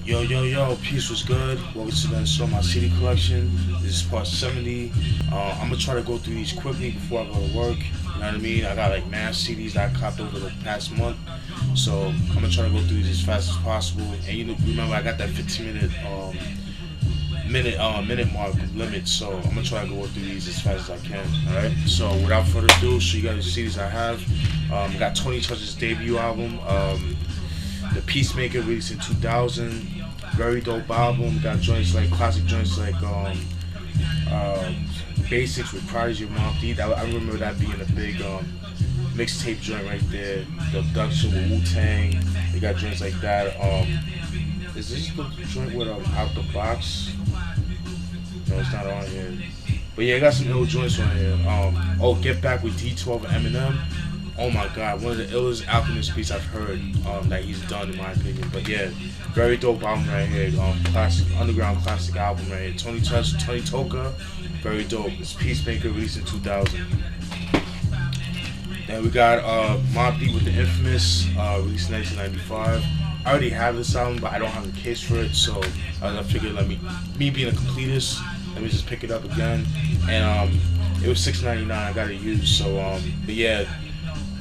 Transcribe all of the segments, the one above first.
Yo, peace was good. Welcome to the show, my CD collection. This is part 70. I'm gonna try to go through these quickly before I go to work. You know what I mean? I got like mass CDs that I copped over the past month. So I'm gonna try to go through these as fast as possible. And you know, remember I got that 15 minute mark limit, so I'm gonna try to go through these as fast as I can. Alright? So without further ado, show you guys the CDs I have. Got Tony Touch's debut album. The Peacemaker released in 2000, very dope album. Got joints like classic joints like Basics with Prodigy and Mobb Deep. I remember that being a big mixtape joint right there. The Abduction with Wu-Tang. They got joints like that. Is this the joint with Out the Box? No, it's not on here. But yeah, I got some ill joints on here. Get Back with D12 and Eminem. Oh my god, one of the illest alchemist beats I've heard that he's done in my opinion. But yeah, very dope album right here. Classic, underground classic album right here. Tony Touch, Tony Toka, very dope. It's Peacemaker released in 2000. Then we got Mobb Deep with the Infamous, released in 1995. I already have this album, but I don't have a case for it, so I figured me being a completist, let me just pick it up again. And it was $6.99. I got it used. So but yeah.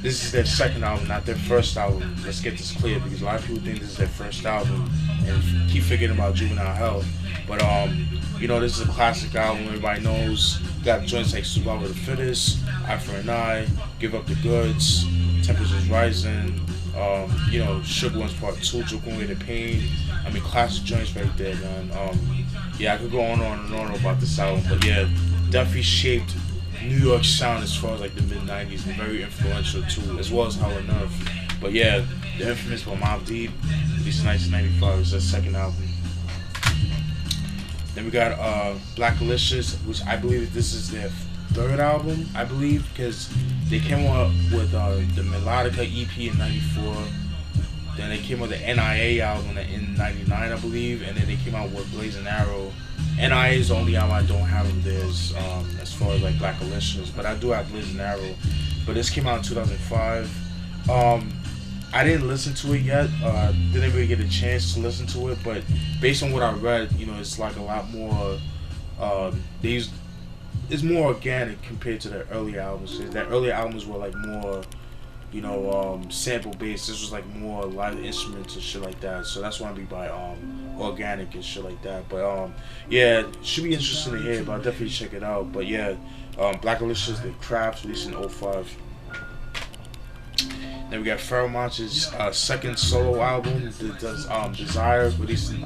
This is their second album, not their first album. Let's get this clear because a lot of people think this is their first album and keep forgetting about Juvenile Hell. But you know, this is a classic album. Everybody knows. Got joints like Survival of the Fittest, Eye for an Eye, Give Up the Goods, Temperatures Rising. You know, Sugar Ones Part 2, Joking Away the Pain. I mean, classic joints right there, man. Yeah, I could go on and on about this album, but yeah, definitely shaped New York sound as far as like the mid-90s and very influential too, as well as Howard Nerve. But yeah, the Infamous by Mobb Deep, released in 1995, is their second album. Then we got Blackalicious, which I believe this is their third album, I believe, because they came up with the Melodica EP in 94. Then they came out with the NIA album in 99, I believe, and then they came out with Blazing Arrow. NIA is the only album I don't have of theirs as far as like Blackalicious, but I do have Blazing Arrow. But this came out in 2005. I didn't listen to it yet. Didn't really get a chance to listen to it, but based on what I read, you know, it's like a lot more. It's more organic compared to their early albums. Their early albums were like more, you know, sample based. This was like more live instruments and shit like that. So that's why I mean by organic and shit like that. But yeah, it should be interesting to hear. But I'll definitely check it out. But yeah, Blackalicious, The Craft, released in 05. Then we got Pharoahe's second solo album, Desire, released in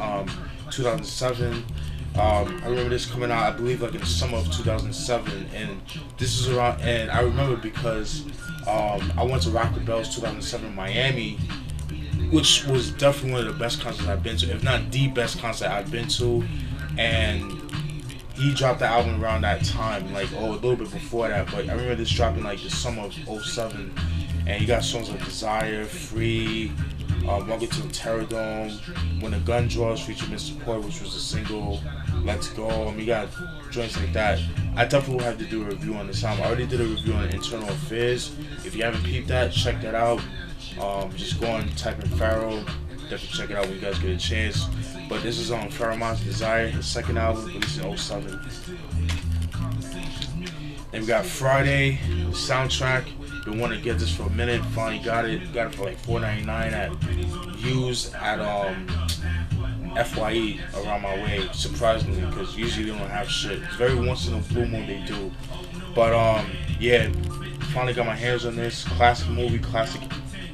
2007. I remember this coming out, I believe, like in the summer of 2007, and this is around. And I remember because I went to Rock the Bells 2007 in Miami, which was definitely one of the best concerts I've been to, if not the best concert I've been to. And he dropped the album around that time, like a little bit before that. But I remember this dropping like the summer of 07, and you got songs like Desire, Free, Welcome to the Terror Dome, When the Gun Draws featuring Mr. Poi, which was a single, Let's Go. You got joints like that. I definitely will have to do a review on this album. I already did a review on Internal Affairs. If you haven't peeped that, check that out. Just go and type in Pharoahe. Definitely check it out when you guys get a chance. But this is on Pharoahe's Desire, his second album, released in 07. Then we got Friday, the soundtrack. Been wanting to get this for a minute. Finally got it. Got it for like $4.99 at used at FYE around my way. Surprisingly, because usually they don't have shit. It's very once in a blue moon they do. But yeah, finally got my hands on this classic movie, classic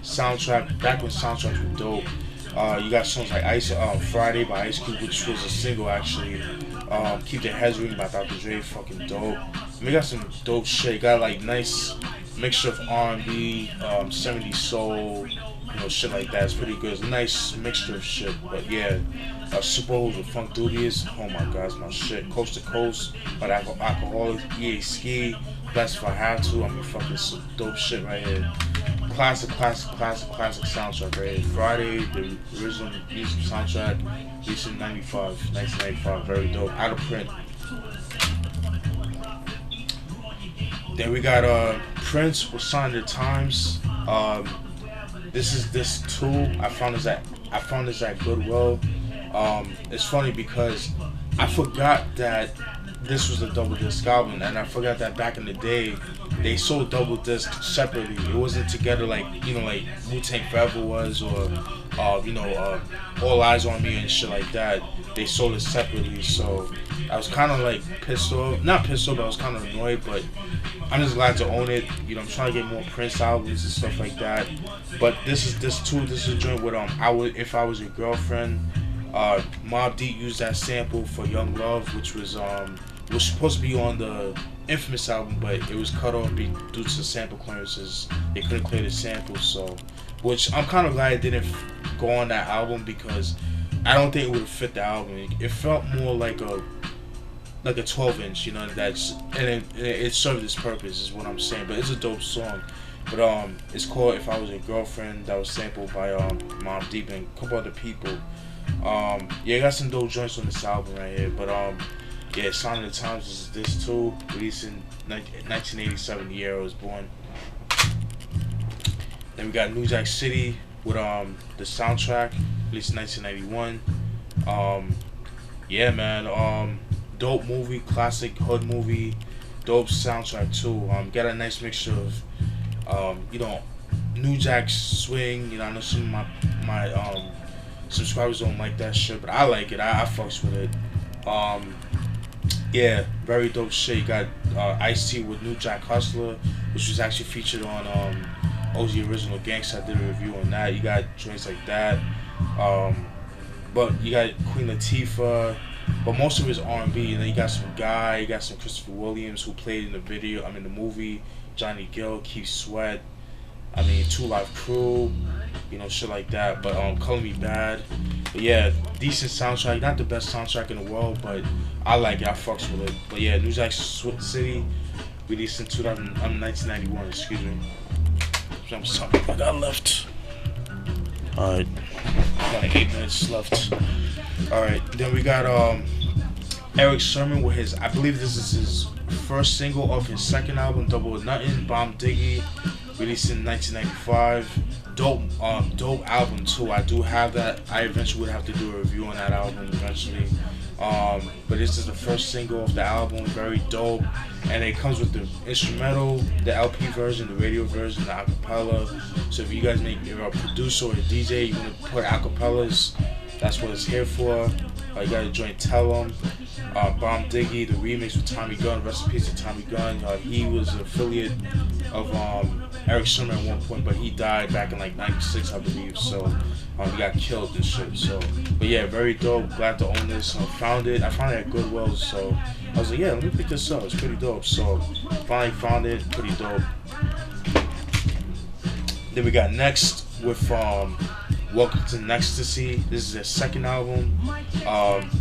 soundtrack. Back when soundtracks were dope. You got songs like Friday by Ice Cube, which was a single actually. Keep Their Heads Ringing by Dr. Dre, fucking dope. We got some dope shit. Got like nice mixture of R&B, 70s soul, you know, shit like that. It's pretty good. It's a nice mixture of shit. But yeah, Super Bowls with Funk Dubious. Oh my god, it's my shit. Coast to Coast by the Alcoholic, EA Ski. Best If I Have To. I mean, fucking some dope shit right here. Classic soundtrack right here. Friday, the original music soundtrack, released in 1995. Very dope. Out of print. Then we got Prince was signed to Times. This too. I found this at Goodwill. It's funny because I forgot that this was a double disc album, and I forgot that back in the day they sold double discs separately. It wasn't together like like Wu-Tang Forever was, or All Eyes on Me and shit like that. They sold it separately, so I was kind of like pissed off. Not pissed off, but I was kind of annoyed. But I'm just glad to own it. I'm trying to get more Prince albums and stuff like that. But this is a joint with If I Was Your Girlfriend. Mobb Deep used that sample for Young Love, which was supposed to be on the Infamous album, but it was cut off due to sample clearances. They couldn't clear the sample, so which I'm kind of glad it didn't go on that album, because I don't think it would have fit the album. It felt more like a 12-inch, and it served its purpose, is what I'm saying. But it's a dope song. But it's called If I Was Your Girlfriend. That was sampled by Mobb Deep and a couple other people. Yeah, got some dope joints on this album right here. But yeah, Sign of the Times is this too, released in 1987, the year I was born. Then we got New Jack City with the soundtrack, released in 1991. Yeah, man, dope movie, classic hood movie, dope soundtrack too. Got a nice mixture of New Jack swing. I know some of my subscribers don't like that shit, but I like it. I fucks with it. Yeah, very dope shit. You got Ice-T with New Jack Hustler, which was actually featured on OG Original Gangsta. I did a review on that. You got joints like that. But you got Queen Latifah, but most of it is R&B. And then you got some Guy, you got some Christopher Williams, who played in the movie, Johnny Gill, Keith Sweat, Two Live Crew, shit like that. But Color Me Bad. But yeah, decent soundtrack. Not the best soundtrack in the world, but I like it. I fucks with it. But yeah, New Jack City, released in 1991. Excuse me. I'm sorry, I got left. Alright, got 8 minutes left. Alright, then we got Erick Sermon with his, I believe this is his first single off his second album, Double or Nothing, Bomdigi, released in 1995. Dope album too. I do have that. I eventually would have to do a review on that album eventually. But this is the first single of the album, very dope, and it comes with the instrumental, the LP version, the radio version, the acapella. So if you guys you're a producer or a DJ, you want to put acapellas, that's what it's here for. You gotta join Tell 'Em. Bomdigi, the remix with Tommy Gunn, rest in peace to Tommy Gunn. He was an affiliate of Erick Sermon at one point, but he died back in like 96, I believe. So he got killed and shit. So, but yeah, very dope. Glad to own this. I found it at Goodwill. So I was like, yeah, let me pick this up. It's pretty dope. So finally found it. Pretty dope. Then we got Next with Welcome II Nextasy. This is their second album.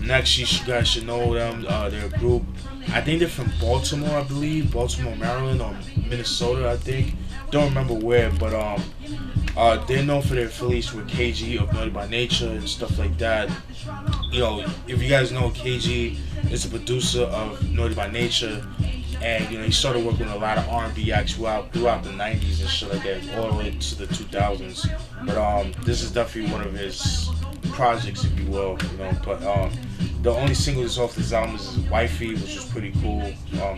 Next, you guys should know them. They're a group. I think they're from Baltimore, I believe. Baltimore, Maryland, or Minnesota, I think. Don't remember where, but they're known for their affiliation with KG of Naughty by Nature and stuff like that. If you guys know, KG is a producer of Naughty by Nature. And he started working with a lot of R&B acts throughout the 90s and shit like that, all the way to the 2000s. But this is definitely one of his projects, if you will. But the only single that's off this album is Wifey, which is pretty cool.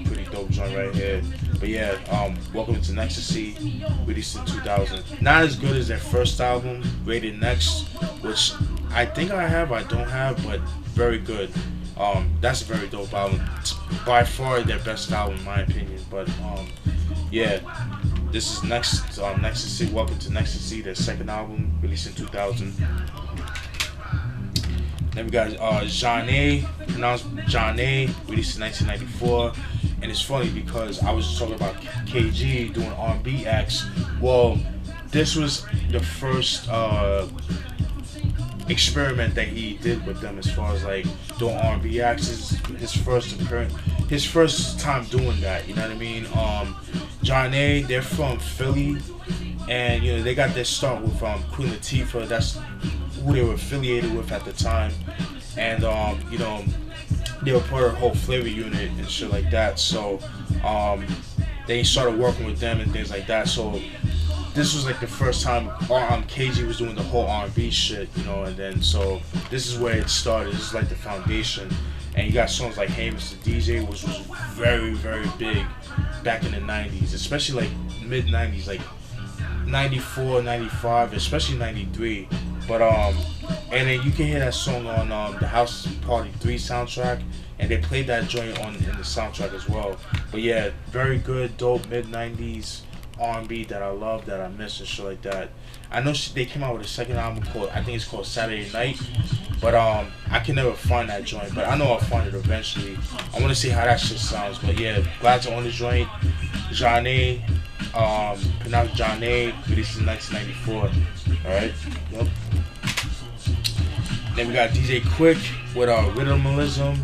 Pretty dope joint right here. But yeah, Welcome II Nextasy, released in 2000. Not as good as their first album, Rated Next, which I think I don't have, but very good. That's a very dope album. It's by far their best album in my opinion. But yeah, this is Nextasy, Welcome II Nextasy, their second album, released in 2000. Then we got Zhane, pronounced Jah-Nay, released in 1994. And it's funny because I was just talking about KG doing R&B acts. Well, this was the first experiment that he did with them as far as like doing R&B acts. His first time doing that, you know what I mean? Zhane, they're from Philly, and they got their start with Queen Latifah. That's who they were affiliated with at the time, and they were part of the whole Flavor unit and shit like that. So they started working with them and things like that. So this was like the first time KG was doing the whole R&B shit, you know, and then so this is where it started. This is like the foundation, and you got songs like Hey Mr. DJ, which was very, very big back in the 90s, especially like mid 90s, like 94, 95, especially 93. But and then you can hear that song on the House Party 3 soundtrack, and they played that joint in the soundtrack as well. But yeah, very good, dope mid 90s R&B that I love, that I miss and shit like that. I know they came out with a second album called, I think it's called Saturday Night, but I can never find that joint, but I know I'll find it eventually. I want to see how that shit sounds. But yeah, glad to own the joint. Zhane, Pronounced Jah-Nay, released in 1994. Alright, yep. Then we got DJ Quik with Rhythm-al-ism.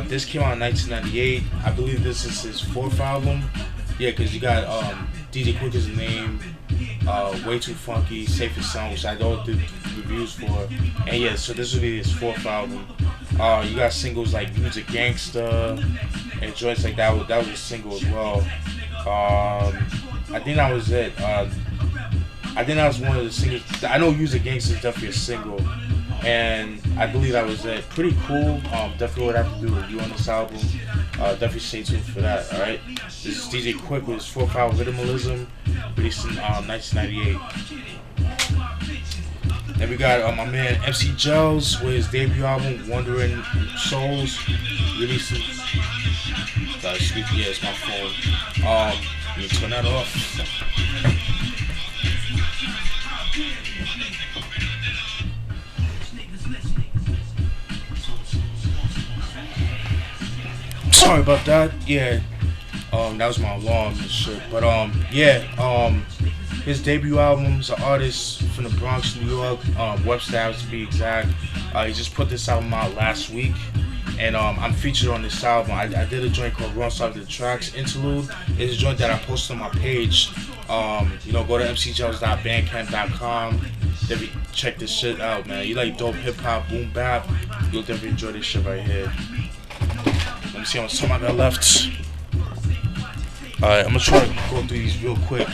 This came out in 1998. I believe this is his 4th album. Yeah, because you got DJ Quik is the name, Way Too Funky, Safe and Sound, which I don't do reviews for. And yeah, so this will be his 4th album. You got singles like Music Gangsta and joints like that. That was a single as well. I think that was it. I think that was one of the singles. I know Music Gangsta is definitely a single, and I believe that was it. Pretty cool. Definitely would have to do a review on this album. Definitely stay tuned for that. Alright, this is DJ Quik with his 4th album Rhythm-al-ism, released in 1998. Then we got my man MC Gels with his debut album Wandering Souls, released in. Excuse me, yeah, it's my phone. Let me turn that off. Sorry about that. Yeah, that was my alarm and shit. But yeah, his debut album's an artist from the Bronx, New York, Webster Ave to be exact. He just put this album out last week, and I'm featured on this album. I did a joint called Wrong Side of the Tracks Interlude. It's a joint that I posted on my page. You know, go to mcgels.bandcamp.com. Definitely check this shit out, man. You like dope hip hop, boom bap, you'll definitely enjoy this shit right here. Let me see how much time I got left. Alright, I'm gonna try to go through these real quick.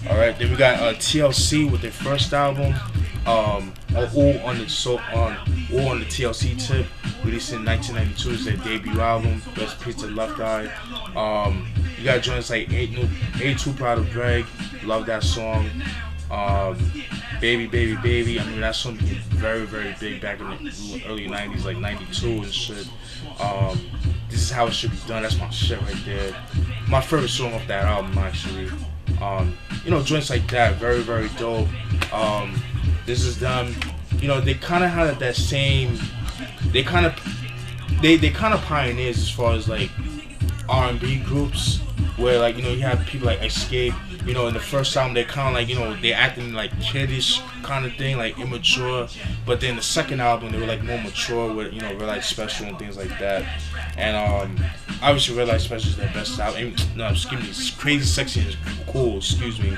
Alright, then we got TLC with their first album. Oooooooooh on the TLC tip, released in 1992, is their debut album. Rest in peace to Left Eye. You got joints like Ain't Too Proud of Greg, love that song. Baby Baby Baby, I mean that song became very, very big back in the early 90s, like 92 and shit. This Is How It Should Be Done, that's my shit right there. My favorite song off that album, actually. You know, joints like that, very, very dope. This is them. You know, they kind of had that same. They kind of pioneers as far as like R&B groups, where like, you know, you have people like Escape. You know, in the first album, they kind of like, you know, they acting like kiddish kind of thing, like immature. But then the second album, they were like more mature with, you know, Real Life Special and things like that. And obviously, Real Life Special is their best album. No, excuse me, it's Crazy Sexy is cool, excuse me.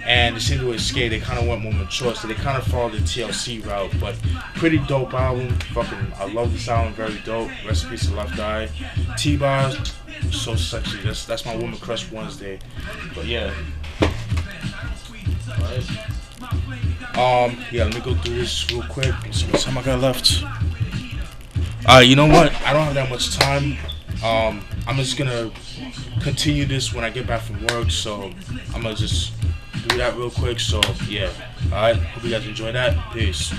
And the same with Escape, they kind of went more mature, so they kind of followed the TLC route. But pretty dope album. Fucking, I love this album, very dope. Rest in peace to Left Eye. T-Bars, so sexy. That's my Woman Crush Wednesday. But yeah. Alright. Yeah, let me go through this real quick. Let's see what time I got left. You know what? I don't have that much time. I'm just gonna continue this when I get back from work, so I'm gonna just do that real quick. So yeah. Alright, hope you guys enjoy that. Peace.